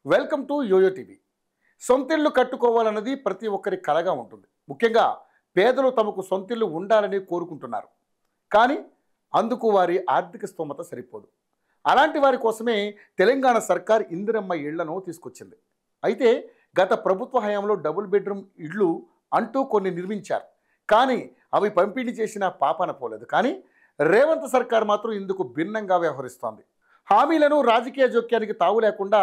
Welcome to YoYo TV. సొంతిల్లు కట్టుకోవాలన్నది ప్రతి ఒక్కరి కలగా ఉంటుంది. ముఖ్యంగా పేదలు తమకు సొంతిల్లు ఉండాలని కోరుకుంటున్నారు. కానీ అందుకు వారి ఆర్థిక స్తోమత సరిపోదు. అలాంటి వారి కోసమే తెలంగాణ సర్కార్ ఇందిరమ్మ ఇళ్లను తీసుకొచ్చింది. అయితే గత ప్రభుత్వ హయాంలో డబుల్ బెడ్రూమ్ ఇళ్ళు అంటూ కొన్ని నిర్మించారు. కానీ అవి పంపిణీ చేసిన పాపాన పోలేదు. కానీ రేవంత్ సర్కార్ మాత్రం ఇందుకు భిన్నంగా వ్యవహరిస్తోంది. హామీలను రాజకీయ జోక్యానికి తావు లేకుండా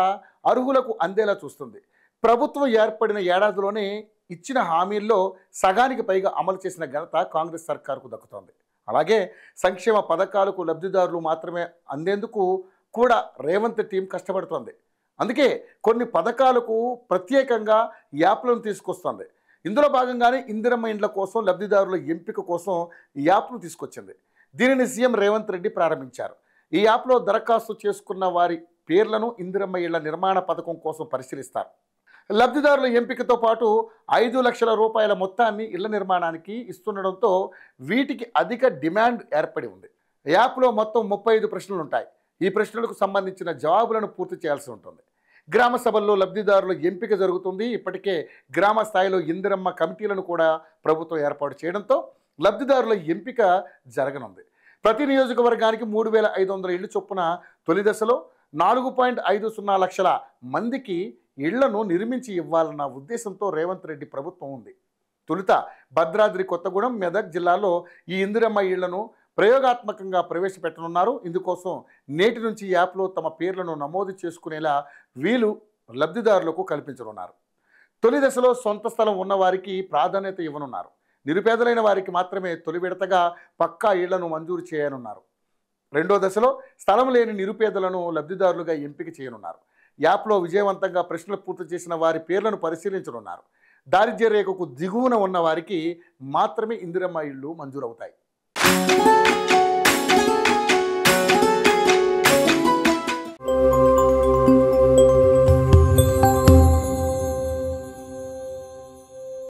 అర్హులకు అందేలా చూస్తుంది. ప్రభుత్వం ఏర్పడిన ఏడాదిలోనే ఇచ్చిన హామీల్లో సగానికి పైగా అమలు చేసిన ఘనత కాంగ్రెస్ సర్కారుకు దక్కుతోంది. అలాగే సంక్షేమ పథకాలకు లబ్ధిదారులు మాత్రమే అందేందుకు కూడా రేవంత్ టీం కష్టపడుతోంది. అందుకే కొన్ని పథకాలకు ప్రత్యేకంగా యాప్లను తీసుకొస్తుంది. ఇందులో భాగంగానే ఇందిరమ్మ ఇండ్ల కోసం లబ్ధిదారుల ఎంపిక కోసం యాప్ను తీసుకొచ్చింది. దీనిని సీఎం రేవంత్ రెడ్డి ప్రారంభించారు. ఈ యాప్లో దరఖాస్తు చేసుకున్న వారి పేర్లను ఇందిరమ్మ ఇళ్ల నిర్మాణ పథకం కోసం పరిశీలిస్తారు. లబ్ధిదారుల ఎంపికతో పాటు 5 లక్షల రూపాయల మొత్తాన్ని ఇళ్ల నిర్మాణానికి ఇస్తుండడంతో వీటికి అధిక డిమాండ్ ఏర్పడి ఉంది. యాప్లో మొత్తం 35 ప్రశ్నలు ఉంటాయి. ఈ ప్రశ్నలకు సంబంధించిన జవాబులను పూర్తి చేయాల్సి ఉంటుంది. గ్రామ సభల్లో లబ్ధిదారుల ఎంపిక జరుగుతుంది. ఇప్పటికే గ్రామ స్థాయిలో ఇందిరమ్మ కమిటీలను కూడా ప్రభుత్వం ఏర్పాటు చేయడంతో లబ్ధిదారుల ఎంపిక జరగనుంది. ప్రతి నియోజకవర్గానికి 3,500 ఇళ్లు చొప్పున తొలి దశలో 4.50 లక్షల మందికి ఇళ్లను నిర్మించి ఇవ్వాలన్న ఉద్దేశంతో రేవంత్ రెడ్డి ప్రభుత్వం ఉంది. తొలుత భద్రాద్రి కొత్తగూడెం, మెదక్ జిల్లాలో ఈ ఇందిరమ్మ ఇళ్లను ప్రయోగాత్మకంగా ప్రవేశపెట్టనున్నారు. ఇందుకోసం నేటి నుంచి యాప్లో తమ పేర్లను నమోదు చేసుకునేలా వీలు లబ్ధిదారులకు కల్పించనున్నారు. తొలి దశలో సొంత స్థలం ఉన్నవారికి ప్రాధాన్యత ఇవ్వనున్నారు. నిరుపేదలైన వారికి మాత్రమే తొలి విడతగా పక్కా ఇళ్లను మంజూరు చేయనున్నారు. రెండో దశలో స్థలం లేని నిరుపేదలను లబ్ధిదారులుగా ఎంపిక చేయనున్నారు. యాప్లో విజయవంతంగా ప్రశ్నలు పూర్తి చేసిన వారి పేర్లను పరిశీలించనున్నారు. దారిద్ర్య రేఖకు దిగువన ఉన్న వారికి మాత్రమే ఇందిరమ్మ ఇళ్ళు మంజూరవుతాయి.